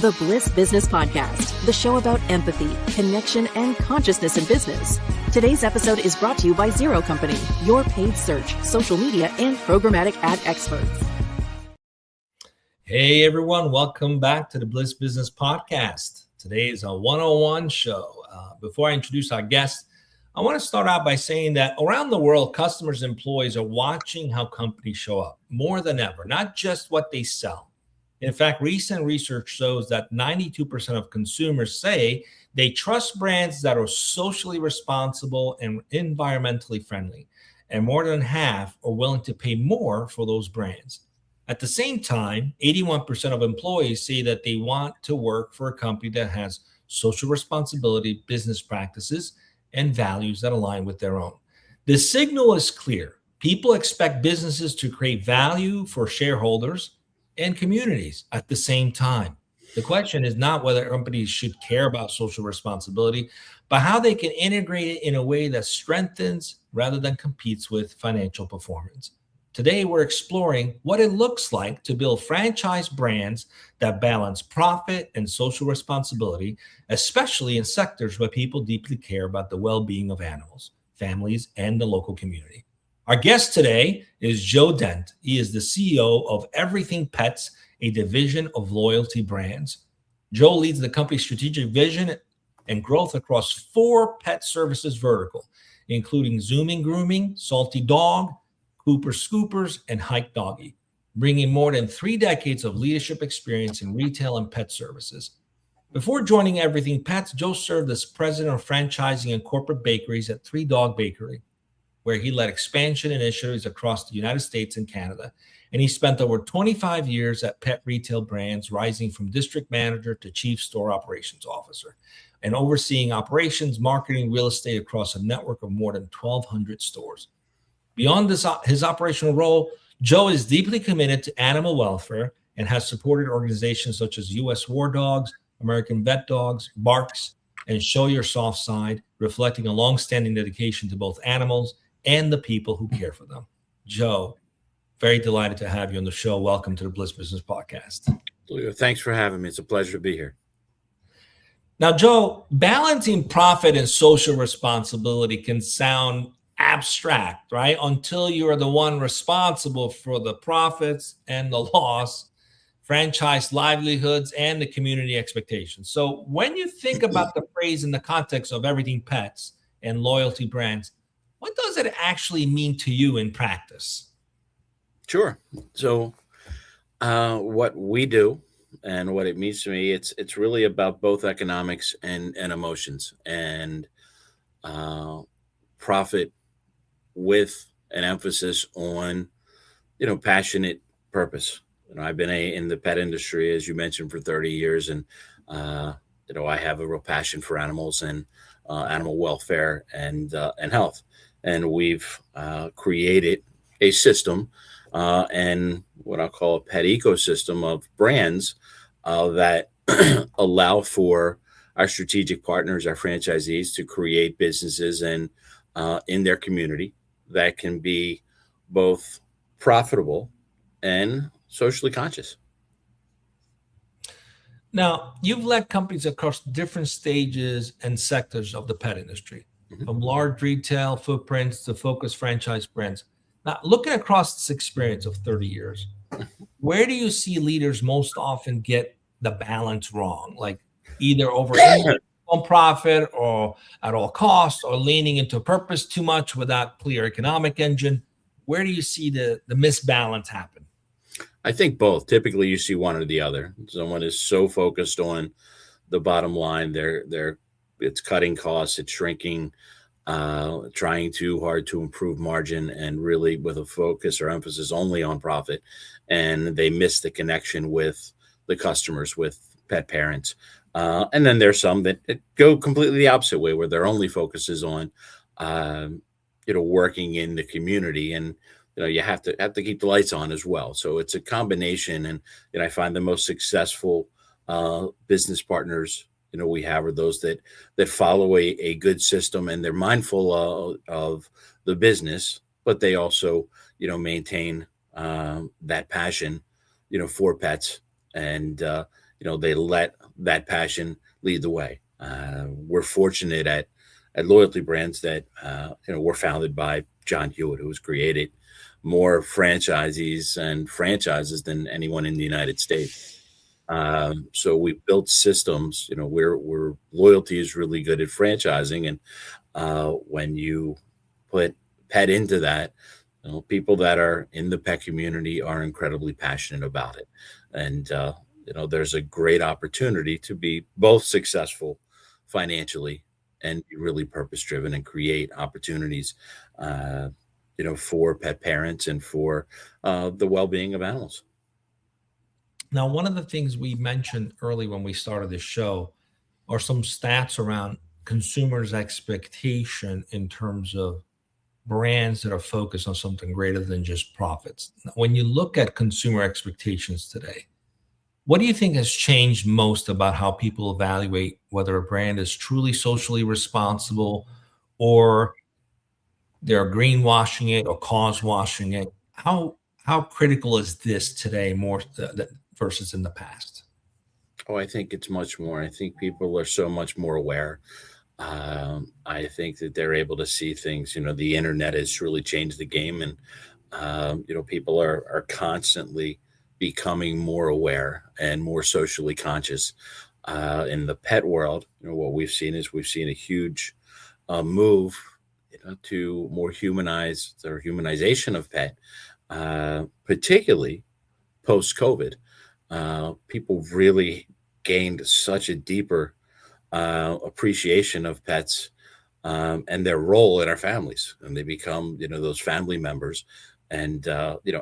The Bliss Business Podcast, the show about empathy, connection, and consciousness in business. Today's episode is brought to you by Zero Company, your paid search, social media, and programmatic ad experts. Hey everyone, welcome back to the Bliss Business Podcast. Today is a 101 show. Before I introduce our guest, I want to start out by saying that around the world, customers and employees are watching how companies show up more than ever, not just what they sell. In fact, recent research shows that 92% of consumers say they trust brands that are socially responsible and environmentally friendly, and more than half are willing to pay more for those brands. At the same time, 81% of employees say that they want to work for a company that has social responsibility, business practices, and values that align with their own. The signal is clear. People expect businesses to create value for shareholders and communities at the same time. The question is not whether companies should care about social responsibility, but how they can integrate it in a way that strengthens rather than competes with financial performance. Today, we're exploring what it looks like to build franchise brands that balance profit and social responsibility, especially in sectors where people deeply care about the well-being of animals, families, and the local community. Our guest today is Joe Dent. He is the CEO of Everything Pets, a division of Loyalty Brands. Joe leads the company's strategic vision and growth across 4 pet services vertical, including Zooming Grooming, Salty Dog, Cooper Scoopers, and Hike Doggy, bringing more than 3 decades of leadership experience in retail and pet services. Before joining Everything Pets, Joe served as president of franchising and corporate bakeries at 3 Dog Bakery, where he led expansion initiatives across the United States and Canada. And he spent over 25 years at pet retail brands, rising from district manager to chief store operations officer, and overseeing operations, marketing, real estate across a network of more than 1,200 stores. Beyond his operational role, Joe is deeply committed to animal welfare and has supported organizations such as U.S. War Dogs, American Vet Dogs, Barks, and Show Your Soft Side, reflecting a longstanding dedication to both animals and the people who care for them. Joe, very delighted to have you on the show. Welcome to the Bliss Business Podcast. Thanks for having me. It's a pleasure to be here. Now, Joe, balancing profit and social responsibility can sound abstract, right? Until you are the one responsible for the profits and the loss, franchise livelihoods, and the community expectations. So when you think about the phrase in the context of Everything Pets and Loyalty Brands, what does it actually mean to you in practice? Sure. So what we do and what it means to me, it's really about both economics and emotions, and profit with an emphasis on, passionate purpose. I've been in the pet industry, as you mentioned, for 30 years, and I have a real passion for animals and animal welfare and health. And we've created a system and what I'll call a pet ecosystem of brands that allow for our strategic partners, our franchisees, to create businesses and in their community that can be both profitable and socially conscious. Now, you've led companies across different stages and sectors of the pet industry, from large retail footprints to focused franchise brands. Now, looking across this experience of 30 years, where do you see leaders most often get the balance wrong? Like either over on profit or at all costs, or leaning into purpose too much without clear economic engine? Where do you see the misbalance happen? I think both. Typically, you see one or the other. Someone is so focused on the bottom line, it's cutting costs, it's shrinking, trying too hard to improve margin, and really with a focus or emphasis only on profit, and they miss the connection with the customers, with pet parents. And then there's some that go completely the opposite way, where their only focus is on, working in the community, and you have to keep the lights on as well. So it's a combination, and I find the most successful business partners we have are those that follow a good system, and they're mindful of the business, but they also maintain that passion for pets, and they let that passion lead the way. We're fortunate at Loyalty Brands that we're founded by John Hewitt, who has created more franchisees and franchises than anyone in the United States. So we built systems, where loyalty is really good at franchising, and when you put pet into that, people that are in the pet community are incredibly passionate about it, and there's a great opportunity to be both successful financially and be really purpose driven and create opportunities, for pet parents and for the well being of animals. Now, one of the things we mentioned early when we started this show are some stats around consumers' expectation in terms of brands that are focused on something greater than just profits. Now, when you look at consumer expectations today, what do you think has changed most about how people evaluate whether a brand is truly socially responsible, or they're greenwashing it or cause washing it? How critical is this today more versus in the past? Oh, I think it's much more. I think people are so much more aware. I think that they're able to see things. The internet has really changed the game, and people are constantly becoming more aware and more socially conscious. In the pet world, what we've seen a huge move, to more humanization of pet, particularly post COVID. People really gained such a deeper appreciation of pets and their role in our families, and they become those family members, and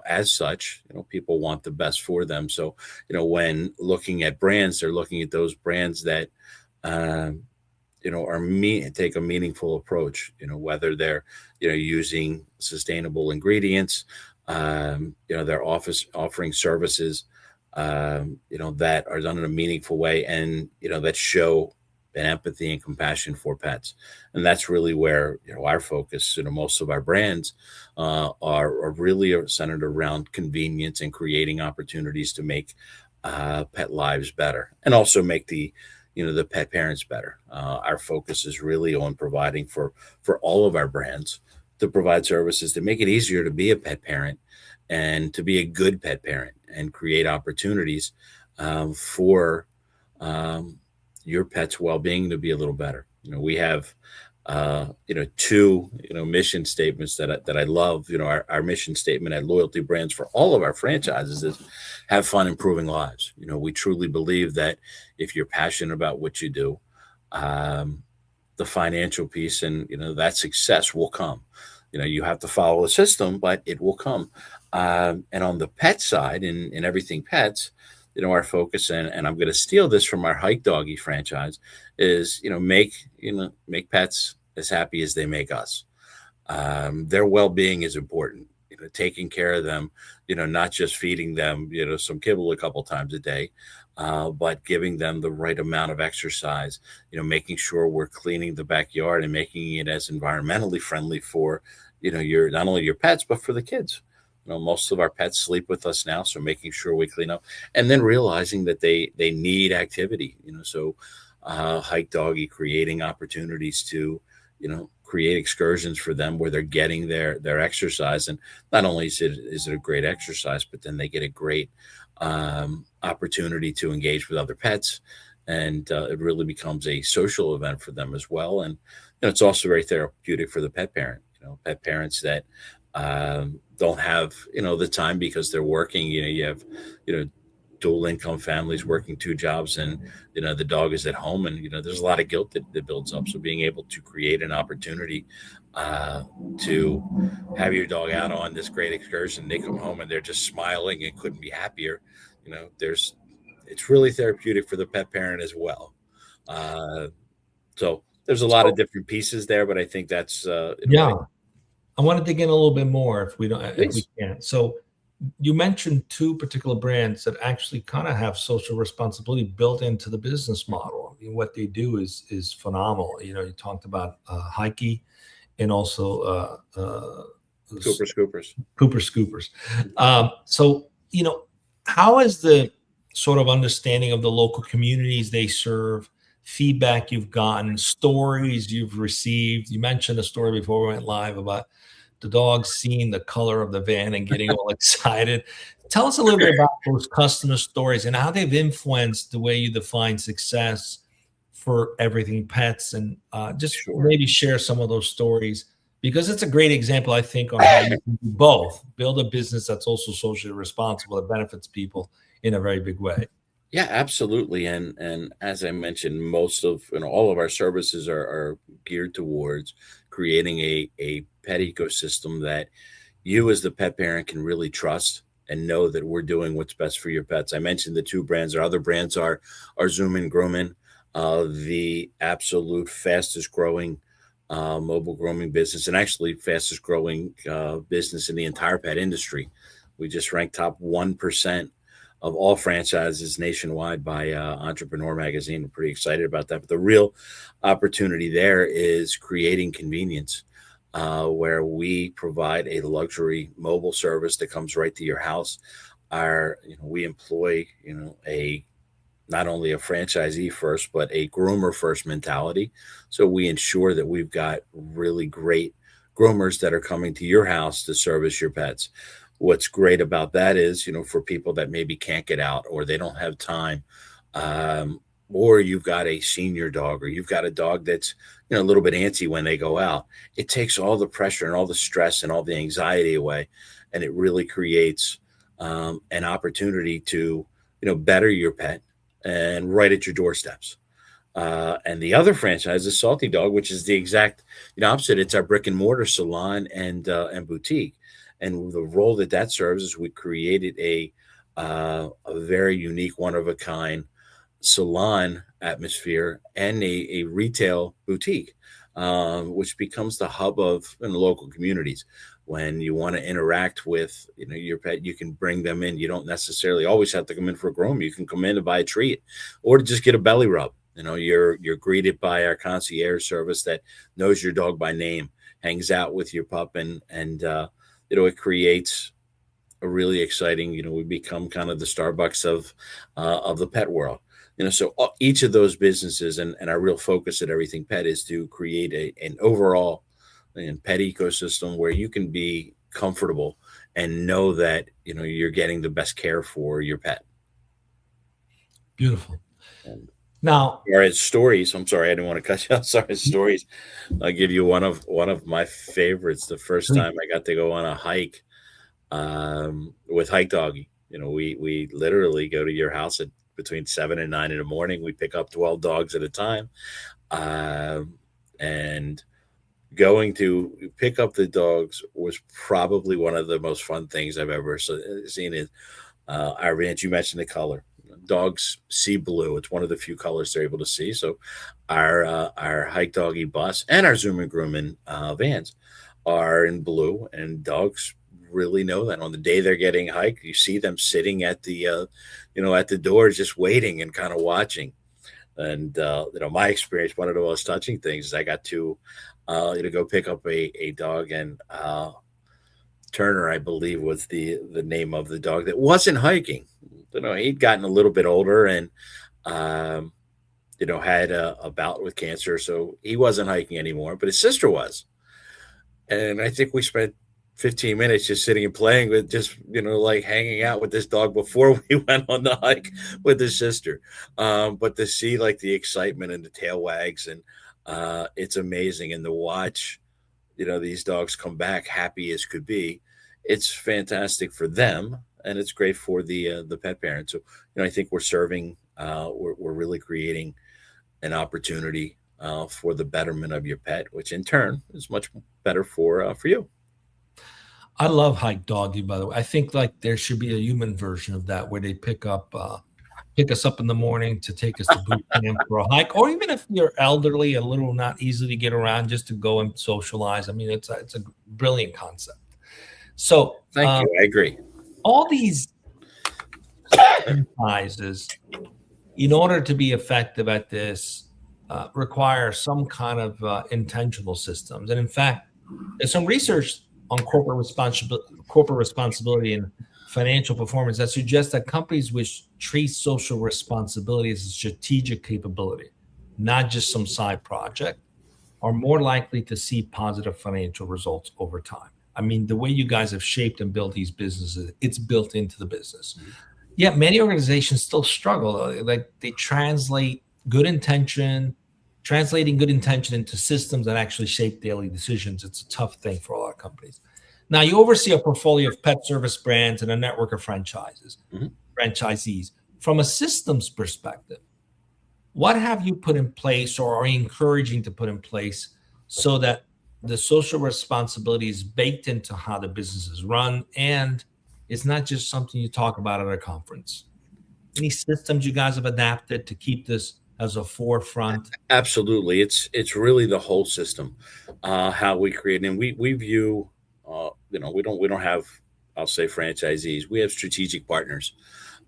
as such, people want the best for them. So when looking at brands, they're looking at those brands that take a meaningful approach, whether they're using sustainable ingredients, they're offering services that are done in a meaningful way, and that show an empathy and compassion for pets. And that's really where our focus, most of our brands are really centered around convenience and creating opportunities to make pet lives better, and also make the pet parents better. Our focus is really on providing for all of our brands to provide services to make it easier to be a pet parent and to be a good pet parent, and create opportunities for your pet's well-being to be a little better. We have two mission statements that I love. Our mission statement at Loyalty Brands for all of our franchises is have fun improving lives. We truly believe that if you're passionate about what you do, the financial piece and that success will come. You have to follow a system, but it will come. And on the pet side, in everything pets, our focus, and I'm going to steal this from our Hike Doggy franchise, is make pets as happy as they make us. Their well-being is important. Taking care of them, not just feeding them some kibble a couple times a day, but giving them the right amount of exercise. Making sure we're cleaning the backyard and making it as environmentally friendly for your not only your pets but for the kids. Most of our pets sleep with us now, so making sure we clean up, and then realizing that they need activity. So Hike Doggy creating opportunities to create excursions for them where they're getting their exercise, and not only is it a great exercise, but then they get a great opportunity to engage with other pets, and it really becomes a social event for them as well. And it's also very therapeutic for the pet parent. Pet parents that don't have the time because they're working. You have dual income families working two jobs, and the dog is at home, and there's a lot of guilt that builds up. So being able to create an opportunity to have your dog out on this great excursion, they come home and they're just smiling and couldn't be happier. It's really therapeutic for the pet parent as well. So there's a lot of different pieces there, but I think that's yeah. I want to dig in a little bit more if we can. So you mentioned two particular brands that actually kind of have social responsibility built into the business model. I mean, what they do is phenomenal. You talked about Hikey and also Cooper Scoopers. So how has the sort of understanding of the local communities they serve, feedback you've gotten, stories you've received. You mentioned a story before we went live about the dog seeing the color of the van and getting all excited. Tell us a little bit about those customer stories and how they've influenced the way you define success for everything pets, and just maybe share some of those stories, because it's a great example, I think, on how you can do both, build a business that's also socially responsible, that benefits people in a very big way. Yeah, absolutely. And as I mentioned, most of all of our services are geared towards creating a pet ecosystem that you as the pet parent can really trust and know that we're doing what's best for your pets. I mentioned the two brands. Our other brands are Zoom and Groomin', the absolute fastest growing mobile grooming business, and actually fastest growing business in the entire pet industry. We just ranked top 1% of all franchises nationwide by Entrepreneur Magazine. We're pretty excited about that. But the real opportunity there is creating convenience, where we provide a luxury mobile service that comes right to your house. We employ, not only a franchisee first, but a groomer first mentality. So we ensure that we've got really great groomers that are coming to your house to service your pets. What's great about that is, for people that maybe can't get out or they don't have time, or you've got a senior dog, or you've got a dog that's, a little bit antsy when they go out, it takes all the pressure and all the stress and all the anxiety away. And it really creates an opportunity to, better your pet and right at your doorsteps. And the other franchise is Salty Dog, which is the exact opposite. It's our brick and mortar salon and boutique. And the role that serves is we created a very unique, one of a kind salon atmosphere and a retail boutique, which becomes the hub of local communities. When you want to interact with your pet, you can bring them in. You don't necessarily always have to come in for a groom. You can come in to buy a treat or to just get a belly rub. You're greeted by our concierge service that knows your dog by name, hangs out with your pup, and it creates a really exciting, we become kind of the Starbucks of the pet world. So each of those businesses and our real focus at Everything Pet is to create an overall pet ecosystem where you can be comfortable and know that, you're getting the best care for your pet. Beautiful. And now, stories, I'm sorry, I didn't want to cut you off. Sorry, stories. I'll give you one of my favorites. The first time I got to go on a hike with Hike Doggy, we literally go to your house at between 7 and 9 in the morning. We pick up 12 dogs at a time. And going to pick up the dogs was probably one of the most fun things I've ever seen. Is our ranch. You mentioned the color. Dogs see blue. It's one of the few colors they're able to see. So our Hike Doggy bus and our Zoom and Groomin' vans are in blue, and dogs really know that. On the day they're getting hiked, you see them sitting at the at the door just waiting and kind of watching. And my experience, one of the most touching things is I got to go pick up a dog, and Turner, I believe, was the name of the dog that wasn't hiking. He'd gotten a little bit older and had a bout with cancer, so he wasn't hiking anymore, but his sister was. And I think we spent 15 minutes just sitting and playing with, just like hanging out with this dog before we went on the hike with his sister. But to see like the excitement and the tail wags, and it's amazing. And to watch these dogs come back happy as could be, it's fantastic for them, and it's great for the pet parent. So I think we're serving, we're really creating an opportunity for the betterment of your pet, which in turn is much better for you. I love Hike Doggy, by the way. I think like there should be a human version of that where they pick us up in the morning to take us to boot camp for a hike, or even if you're elderly, a little not easy to get around, just to go and socialize. I mean, it's a brilliant concept. So thank you. I agree. All these enterprises, in order to be effective at this, require some kind of intentional systems. And in fact, there's some research on corporate responsibility and financial performance that suggests that companies which treat social responsibility as a strategic capability, not just some side project, are more likely to see positive financial results over time. I mean, the way you guys have shaped and built these businesses, it's built into the business. Yet many organizations still struggle. Like they translating good intention into systems that actually shape daily decisions. It's a tough thing for a lot of companies. Now, you oversee a portfolio of pet service brands and a network of franchisees. From a systems perspective, what have you put in place or are you encouraging to put in place so that the social responsibility is baked into how the business is run and it's not just something you talk about at a conference? Any systems you guys have adapted to keep this as a forefront? Absolutely. It's really the whole system, how we create, and we view, we don't have, I'll say, franchisees. We have strategic partners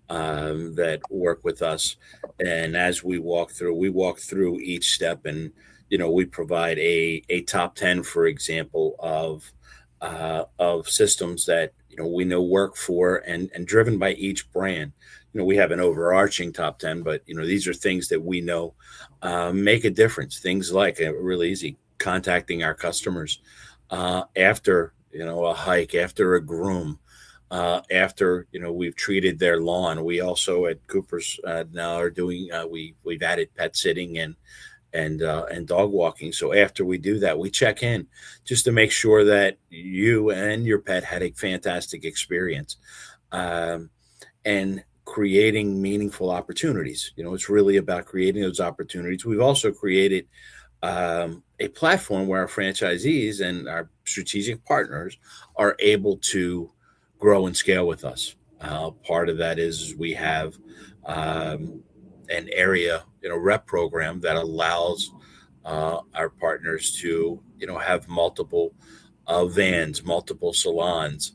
that work with us, and as we walk through each step, and we provide a top 10, for example, of systems that we know work for and driven by each brand. We have an overarching top 10, but these are things that we know make a difference. Things like really easy contacting our customers after a hike, after a groom, after we've treated their lawn. We also at Cooper's now are doing we've added pet sitting and dog walking. So after we do that, we check in just to make sure that you and your pet had a fantastic experience, and creating meaningful opportunities. It's really about creating those opportunities. We've also created a platform where our franchisees and our strategic partners are able to grow and scale with us. Part of that is we have an area rep program that allows our partners to have multiple vans, multiple salons,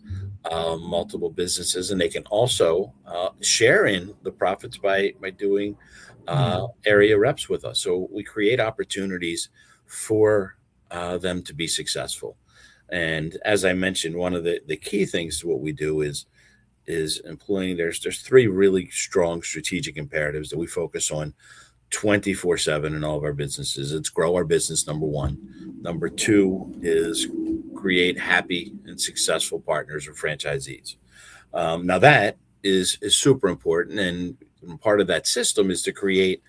multiple businesses, and they can also share in the profits by doing area reps with us. So we create opportunities for them to be successful. And as I mentioned, one of the key things to what we do is employing. There's three really strong strategic imperatives that we focus on 24/7 in all of our businesses. It's grow our business, number one. Number two is create happy and successful partners or franchisees. Now that is super important, and part of that system is to create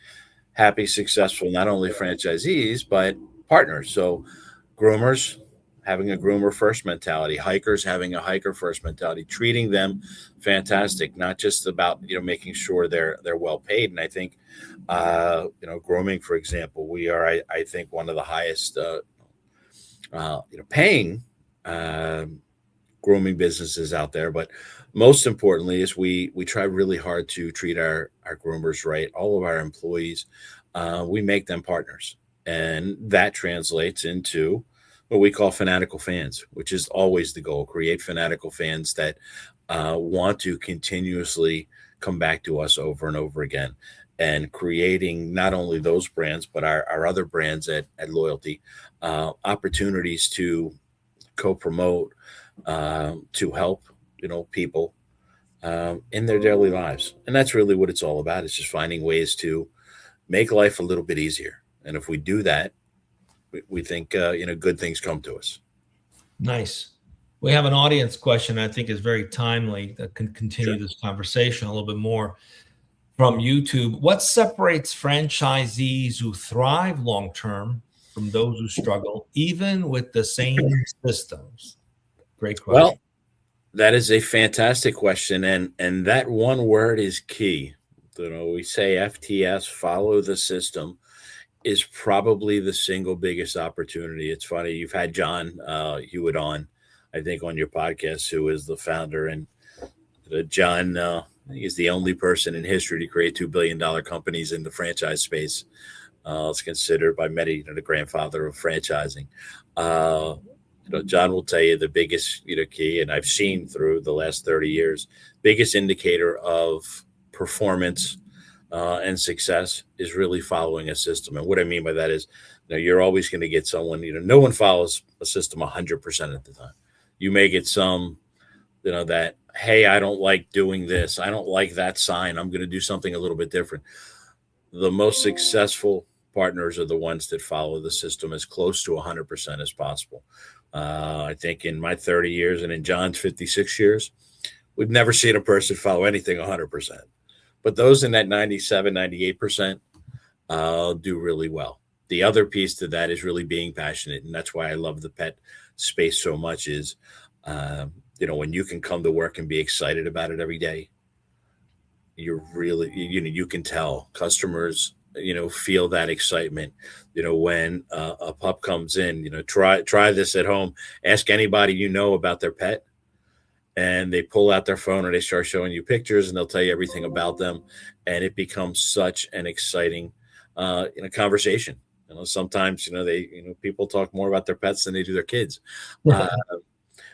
happy, successful, not only franchisees, but partners. So groomers having a groomer first mentality, hikers having a hiker first mentality, treating them fantastic, not just about, making sure they're well paid. And I think, grooming, for example, we are, I think, one of the highest, paying grooming businesses out there. But most importantly is we try really hard to treat our groomers right. All of our employees, we make them partners, and that translates into what we call fanatical fans, which is always the goal: create fanatical fans that want to continuously come back to us over and over again, and creating not only those brands, but our other brands at Loyalty, opportunities to co-promote, to help, people in their daily lives. And that's really what it's all about. It's just finding ways to make life a little bit easier. And if we do that, we think, good things come to us. Nice. We have an audience question I think is very timely that can continue this conversation a little bit more from YouTube. What separates franchisees who thrive long-term from those who struggle, even with the same systems? Great question. Well, that is a fantastic question. And that one word is key. We say FTS, follow the system, is probably the single biggest opportunity. It's funny, you've had John Hewitt on, I think, on your podcast, who is the founder. And John, I think, is the only person in history to create $2 billion companies in the franchise space. It's considered by many the grandfather of franchising. John will tell you the biggest key, and I've seen through the last 30 years, biggest indicator of performance and success is really following a system. And what I mean by that is, you're always going to get someone, no one follows a system 100% of the time. You may get some, that hey, I don't like doing this. I don't like that sign. I'm going to do something a little bit different. The most successful partners are the ones that follow the system as close to 100% as possible. I think in my 30 years and in John's 56 years, we've never seen a person follow anything 100%. But those in that 97, 98% do really well. The other piece to that is really being passionate. And that's why I love the pet space so much is, when you can come to work and be excited about it every day, you're really, you can tell customers, feel that excitement, when a pup comes in, try this at home, ask anybody, about their pet, and they pull out their phone or they start showing you pictures and they'll tell you everything about them. And it becomes such an exciting, conversation. Sometimes, people talk more about their pets than they do their kids.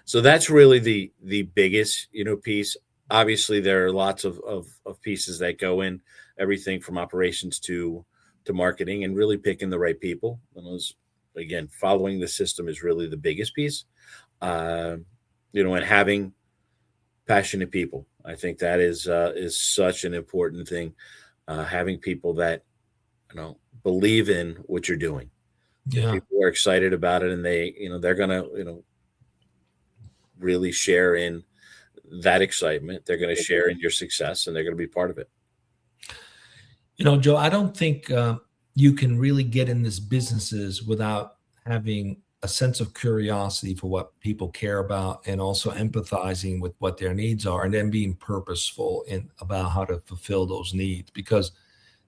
So that's really the biggest, piece. Obviously, there are lots of pieces that go in, everything from operations to marketing, and really picking the right people. And again, following the system is really the biggest piece. And having passionate people. I think that is such an important thing. Having people that believe in what you're doing. Yeah. People are excited about it, and they're gonna really share in that excitement. They're going to share in your success, and they're going to be part of it. Joe, I don't think you can really get in this businesses without having a sense of curiosity for what people care about, and also empathizing with what their needs are, and then being purposeful about how to fulfill those needs, because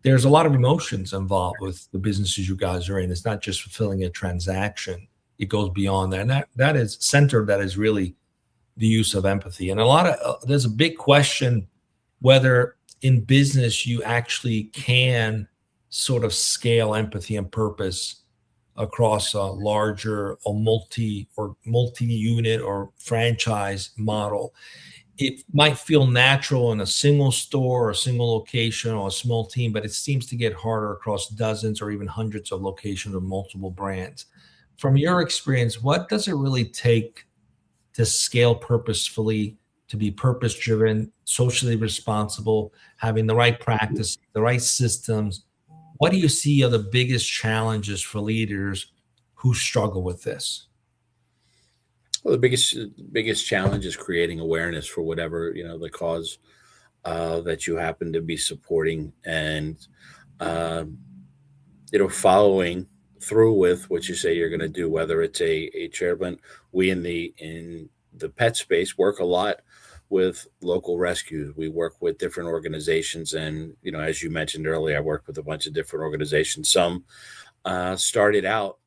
there's a lot of emotions involved with the businesses you guys are in. It's not just fulfilling a transaction. It goes beyond that. And that is centered, that is really the use of empathy. And there's a big question whether in business you actually can sort of scale empathy and purpose across a larger or multi-unit or franchise model. It might feel natural in a single store or a single location or a small team, but it seems to get harder across dozens or even hundreds of locations of multiple brands. From your experience, what does it really take to scale purposefully, to be purpose-driven, socially responsible, having the right practice, the right systems? What do you see are the biggest challenges for leaders who struggle with this? Well, the biggest challenge is creating awareness for whatever, the cause that you happen to be supporting, and, following through with what you say you're going to do, whether it's a charitable. We in the pet space work a lot with local rescues. We work with different organizations, and as you mentioned earlier, I work with a bunch of different organizations. Some started out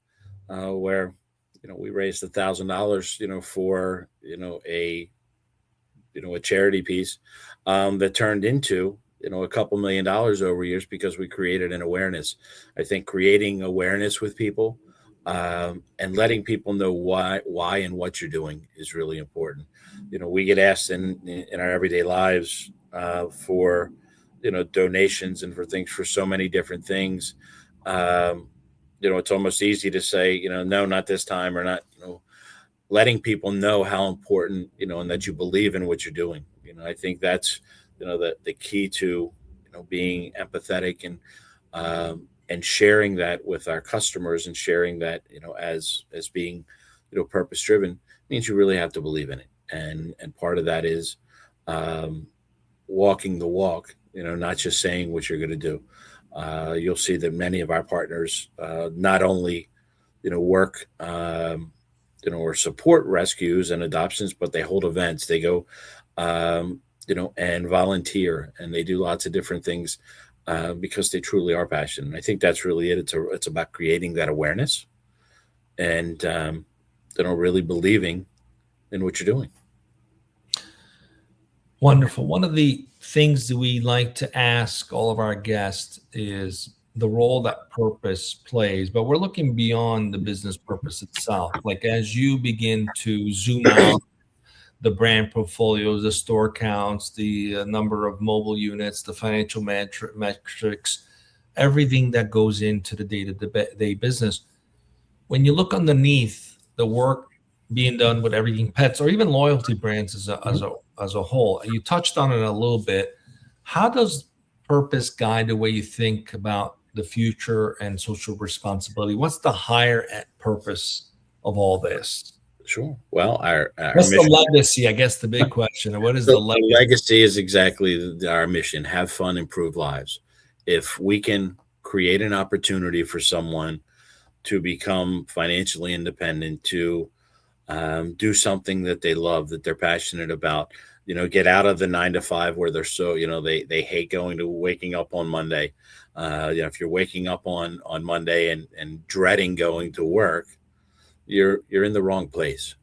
where we raised $1,000 for a charity piece that turned into a couple $1 million over years, because we created an awareness. I think creating awareness with people and letting people know why and what you're doing is really important. We get asked in our everyday lives for donations and for things, for so many different things. It's almost easy to say, no, not this time, or not, letting people know how important, and that you believe in what you're doing. I think that's, the key to, being empathetic and sharing that with our customers, and sharing that, as being, purpose driven, means you really have to believe in it. And part of that is walking the walk, not just saying what you're going to do. You'll see that many of our partners not only, work, or support rescues and adoptions, but they hold events. They go, and volunteer, and they do lots of different things because they truly are passionate. And I think that's really it. It's about creating that awareness, and really believing in what you're doing. Wonderful. One of the things that we like to ask all of our guests is the role that purpose plays, but we're looking beyond the business purpose itself. Like, as you begin to zoom out the brand portfolios, the store counts, the number of mobile units, the financial metrics, everything that goes into the day-to-day business. When you look underneath the work being done with Everything Pets, or even loyalty brands as as a whole. You touched on it a little bit. How does purpose guide the way you think about the future and social responsibility? What's the higher purpose of all this? Sure. Well, our What's the mission. legacy? I guess the big question. What is So the the legacy? legacy is exactly our mission: have fun, improve lives. If we can create an opportunity for someone to become financially independent, to do something that they love, that they're passionate about, get out of the 9 to 5 where they're so, they hate waking up on Monday. If you're waking up on Monday and dreading going to work, you're in the wrong place.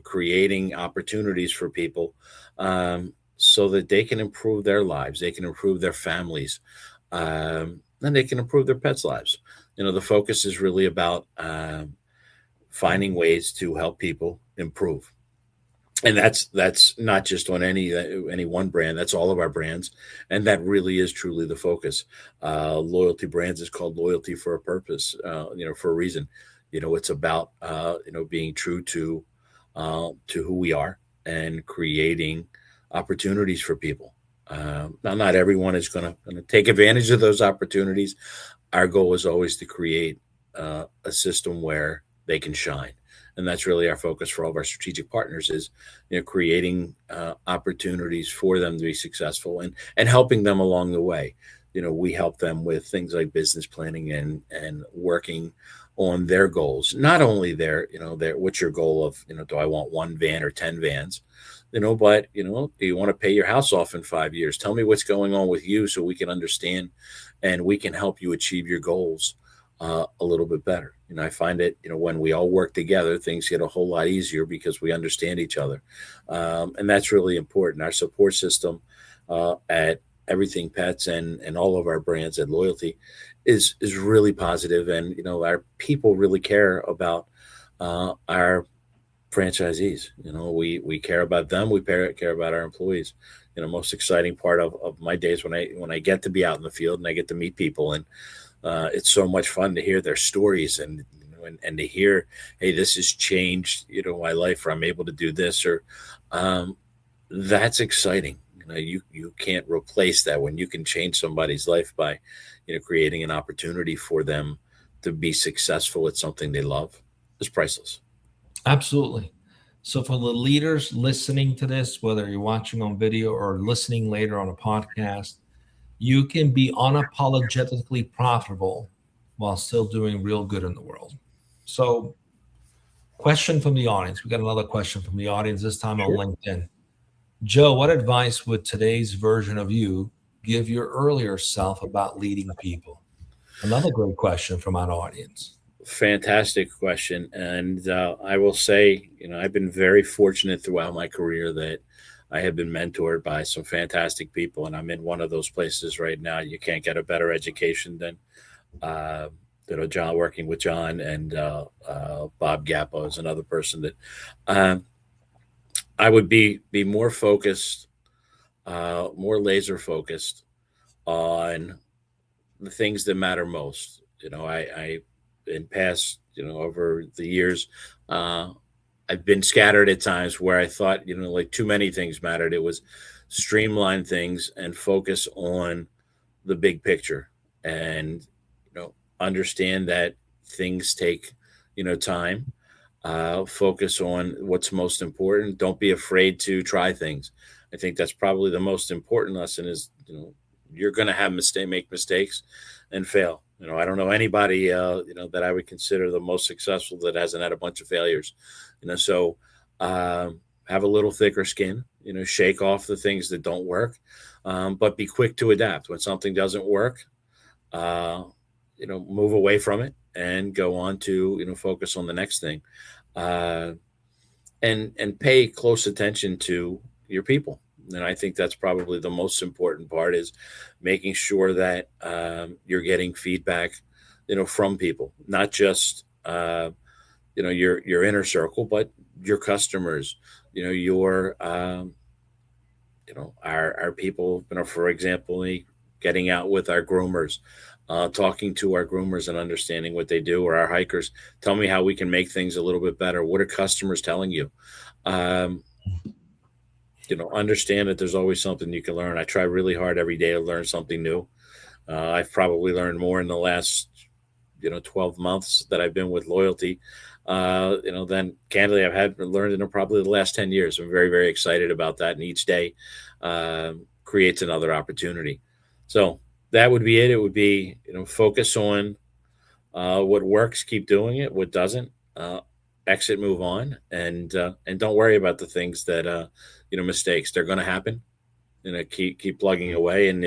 Creating opportunities for people, so that they can improve their lives, they can improve their families, and they can improve their pets' lives. The focus is really about finding ways to help people improve, and that's not just on any one brand. That's all of our brands, and that really is truly the focus. Loyalty Brands is called loyalty for a purpose, for a reason. It's about being true to who we are and creating opportunities for people. Now, not everyone is going to take advantage of those opportunities. Our goal is always to create a system where they can shine, and that's really our focus for all of our strategic partners is creating opportunities for them to be successful and helping them along the way. We help them with things like business planning and working on their goals. Not only their what's your goal of, do I want 1 van or 10 vans, but do you want to pay your house off in 5 years? Tell me what's going on with you so we can understand and we can help you achieve your goals a little bit better. I find it, when we all work together, things get a whole lot easier because we understand each other. And that's really important. Our support system at Everything Pets and all of our brands at Loyalty is really positive. And, our people really care about our franchisees. We care about them. We care about our employees. Most exciting part of my days when I get to be out in the field and I get to meet people, and it's so much fun to hear their stories and to hear, hey, this has changed, my life, or I'm able to do this, or that's exciting. You can't replace that when you can change somebody's life by, creating an opportunity for them to be successful at something they love. It's priceless. Absolutely. So for the leaders listening to this, whether you're watching on video or listening later on a podcast, you can be unapologetically profitable while still doing real good in the world. So question from the audience. We got another question from the audience, this time on LinkedIn. Joe, what advice would today's version of you give your earlier self about leading people? Another great question from our audience. Fantastic question. And I will say, I've been very fortunate throughout my career that I have been mentored by some fantastic people. And I'm in one of those places right now. You can't get a better education than, John, working with John, and Bob Gappo is another person that I would be more focused, more laser focused on the things that matter most. I in past, over the years, I've been scattered at times where I thought, like too many things mattered. It was streamline things and focus on the big picture and, understand that things take, time. Focus on what's most important. Don't be afraid to try things. I think that's probably the most important lesson is, you're going to make mistakes and fail. I don't know anybody, that I would consider the most successful that hasn't had a bunch of failures, so have a little thicker skin, shake off the things that don't work, but be quick to adapt. When something doesn't work, move away from it and go on to, focus on the next thing, and pay close attention to your people. And I think that's probably the most important part is making sure that you're getting feedback, from people, not just, your inner circle, but your customers, your, our people, for example, getting out with our groomers, talking to our groomers and understanding what they do, or our hikers. Tell me how we can make things a little bit better. What are customers telling you? understand that there's always something you can learn. I try really hard every day to learn something new. I've probably learned more in the last 12 months that I've been with Loyalty, than candidly I've had learned in probably the last 10 years. I'm very, very excited about that. And each day creates another opportunity. So that would be it. It would be, focus on what works, keep doing it. What doesn't, exit, move on, and don't worry about the things that, mistakes. They're going to happen. Keep plugging away. And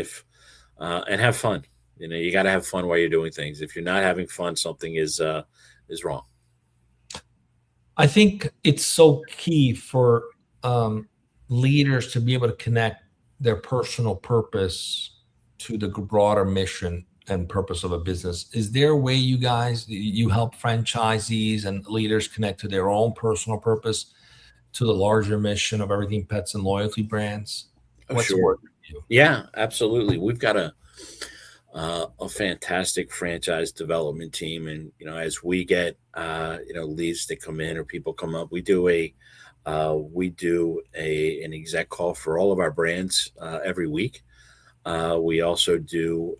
and have fun. You got to have fun while you're doing things. If you're not having fun, something is wrong. I think it's so key for leaders to be able to connect their personal purpose to the broader mission and purpose of a business. Is there a way you help franchisees and leaders connect to their own personal purpose to the larger mission of Everything Pets and Loyalty brands? What's Sure. working for you? Yeah, absolutely. We've got a fantastic franchise development team, and as we get leads that come in or people come up, we do an exec call for all of our brands every week. We also do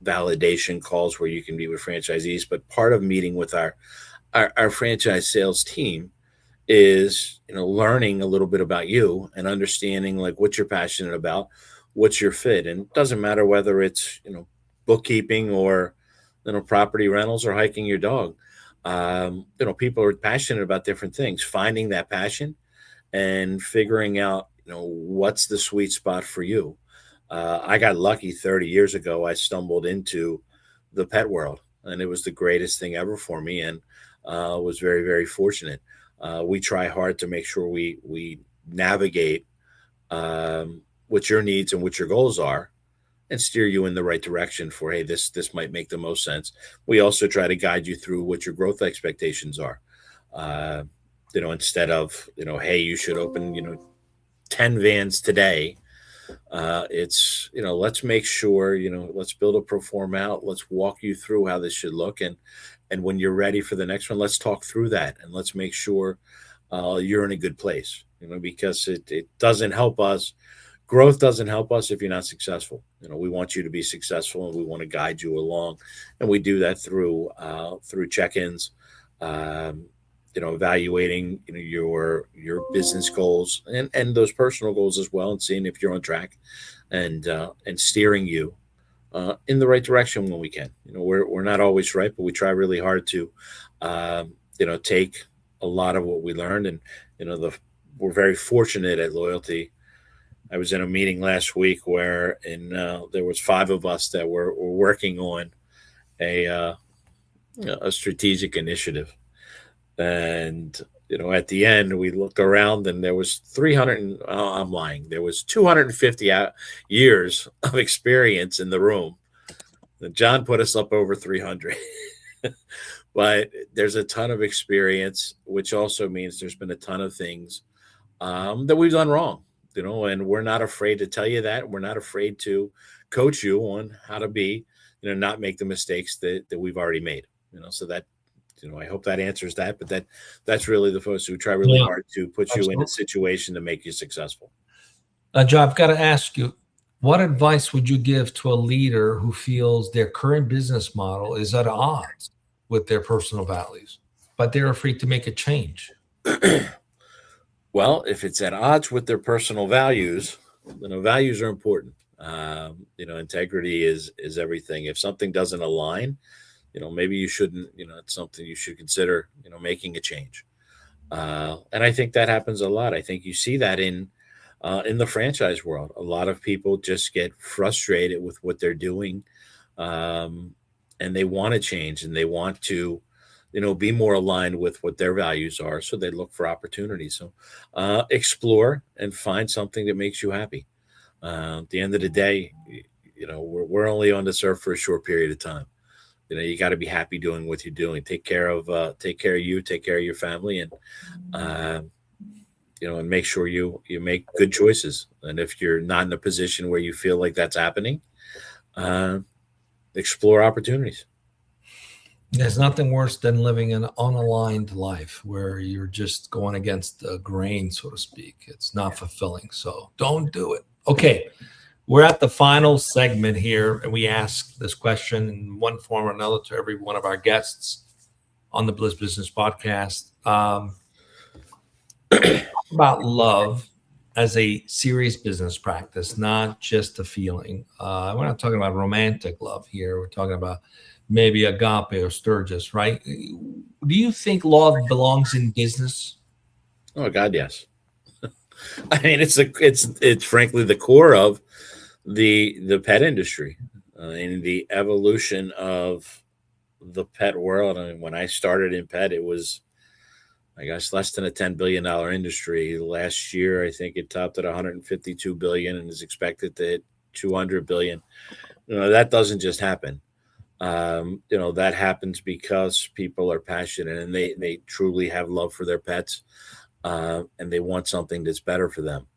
validation calls where you can meet with franchisees. But part of meeting with our franchise sales team is learning a little bit about you and understanding like what you're passionate about, what's your fit. And it doesn't matter whether it's bookkeeping or property rentals or hiking your dog. People are passionate about different things. Finding that passion and figuring out what's the sweet spot for you. I got lucky 30 years ago. I stumbled into the pet world, and it was the greatest thing ever for me, and was very, very fortunate. We try hard to make sure we navigate what your needs and what your goals are, and steer you in the right direction for, hey, this might make the most sense. We also try to guide you through what your growth expectations are. Instead of, hey, you should open, 10 vans today. It's, let's make sure, let's build a pro forma out. Let's walk you through how this should look. And when you're ready for the next one, let's talk through that, and let's make sure you're in a good place, because it doesn't help us. Growth doesn't help us if you're not successful. We want you to be successful, and we want to guide you along. And we do that through check-ins, evaluating, your business goals and those personal goals as well, and seeing if you're on track, and steering you in the right direction when we can. We're not always right, but we try really hard to, take a lot of what we learned. And, we're very fortunate at Loyalty. I was in a meeting last week where there was 5 of us that were working on a strategic initiative. And, at the end, we looked around and there was 300, I'm lying. There was 250 years of experience in the room. And John put us up over 300. But there's a ton of experience, which also means there's been a ton of things that we've done wrong, and we're not afraid to tell you that. We're not afraid to coach you on how to be, not make the mistakes that we've already made, so that, I hope that answers that, but that's really the focus. We try really hard to put you in a situation to make you successful. Joe, I've got to ask you, what advice would you give to a leader who feels their current business model is at odds with their personal values, but they're afraid to make a change? Well, if it's at odds with their personal values, values are important. Integrity is everything. If something doesn't align, maybe you shouldn't, it's something you should consider, making a change. And I think that happens a lot. I think you see that in the franchise world. A lot of people just get frustrated with what they're doing, and they want to change, and they want to, be more aligned with what their values are. So they look for opportunities. So explore and find something that makes you happy. At the end of the day, we're only on this earth for a short period of time. You got to be happy doing what you're doing. Take care of you, take care of your family, and and make sure you make good choices. And if you're not in a position where you feel like that's happening, explore opportunities. There's nothing worse than living an unaligned life where you're just going against the grain, so to speak. It's not fulfilling. So don't do it. Okay. We're at the final segment here, and we ask this question in one form or another to every one of our guests on the Bliss Business Podcast. About love as a serious business practice, not just a feeling. We're not talking about romantic love here. We're talking about maybe agape or Sturgis, right? Do you think love belongs in business? Oh God, yes. I mean, it's frankly the core of the pet industry and the evolution of the pet world. I mean, when I started in pet, it was, I guess, less than a $10 billion industry. Last year, I think it topped at 152 billion and is expected to hit 200 billion. That doesn't just happen. That happens because people are passionate and they truly have love for their pets, and they want something that's better for them.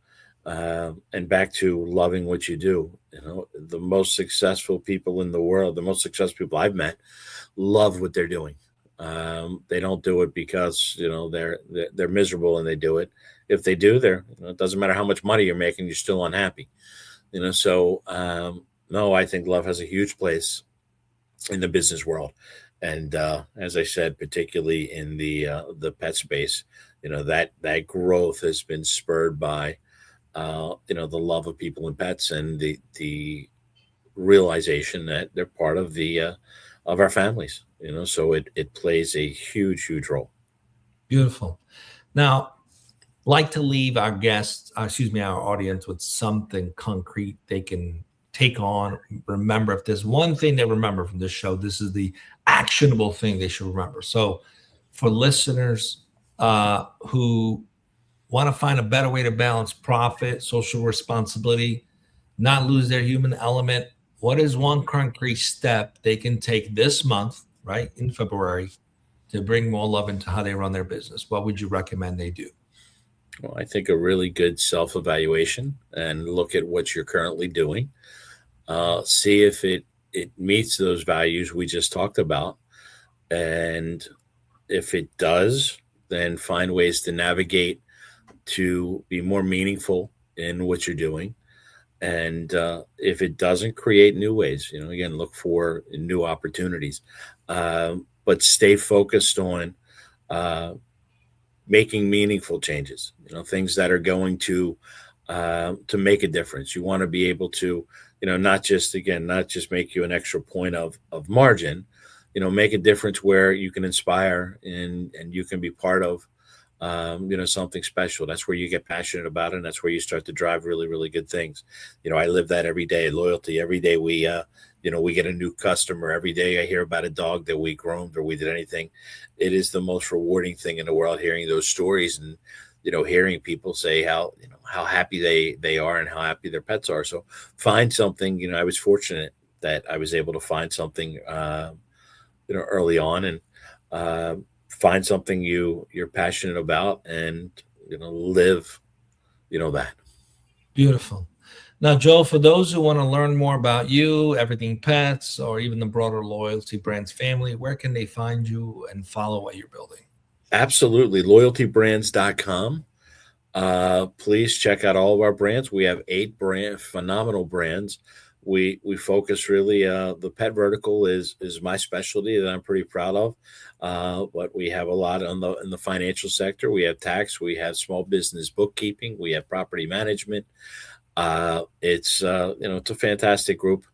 And back to loving what you do, the most successful people in the world, the most successful people I've met, love what they're doing. They don't do it because they're miserable and they do it. If they do, it doesn't matter how much money you're making, you're still unhappy. So no, I think love has a huge place in the business world, and as I said, particularly in the pet space, that growth has been spurred by the love of people and pets, and the realization that they're part of of our families. So it plays a huge role. Beautiful. Now, like to leave our guests, our audience with something concrete they can take on. Remember, if there's one thing they remember from this show, this is the actionable thing they should remember. So, for listeners who want to find a better way to balance profit, social responsibility, not lose their human element, what is one concrete step they can take this month, right, in February, to bring more love into how they run their business? What would you recommend they do? Well, I think a really good self-evaluation and look at what you're currently doing. See if it meets those values we just talked about. And if it does, then find ways to navigate to be more meaningful in what you're doing. And if it doesn't, create new ways. Again, look for new opportunities, but stay focused on making meaningful changes. Things that are going to make a difference. You want to be able to, not just make you an extra point of margin. Make a difference where you can inspire and you can be part of something special. That's where you get passionate about it, and that's where you start to drive really, really good things. I live that every day. Loyalty. Every day we get a new customer. Every day I hear about a dog that we groomed or we did anything. It is the most rewarding thing in the world, hearing those stories and hearing people say how happy they are and how happy their pets are. So find something. I was fortunate that I was able to find something early on, and find something you're passionate about, and live that. Beautiful. Now, Joe, for those who want to learn more about you, Everything Pets, or even the broader Loyalty Brands family, where can they find you and follow what you're building? Absolutely. LoyaltyBrands.com. Please check out all of our brands. We have 8 phenomenal brands. We focus really, the pet vertical is my specialty that I'm pretty proud of. But we have a lot in the financial sector. We have tax, we have small business bookkeeping, we have property management. It's a fantastic group,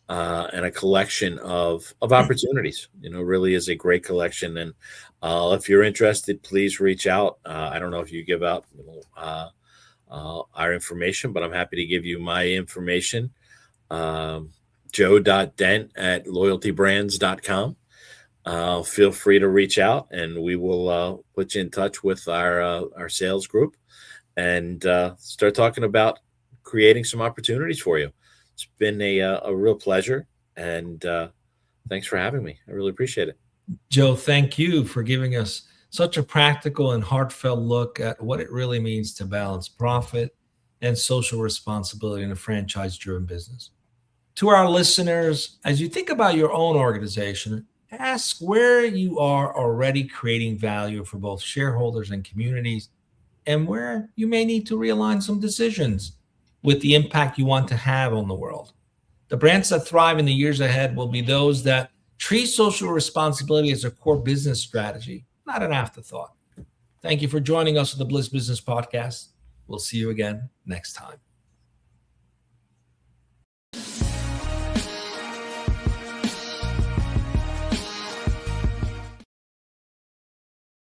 and a collection of opportunities. Really is a great collection. And if you're interested, please reach out. I don't know if you give out our information, but I'm happy to give you my information. Joe.Dent at loyaltybrands.com. Feel free to reach out, and we will put you in touch with our sales group and start talking about creating some opportunities for you. It's been a real pleasure, and thanks for having me. I really appreciate it. Joe, thank you for giving us such a practical and heartfelt look at what it really means to balance profit and social responsibility in a franchise-driven business. To our listeners, as you think about your own organization, Ask where you are already creating value for both shareholders and communities, and where you may need to realign some decisions with the impact you want to have on the world. The brands that thrive in the years ahead will be those that treat social responsibility as a core business strategy, not an afterthought. Thank you for joining us on the Bliss Business Podcast. We'll see you again next time.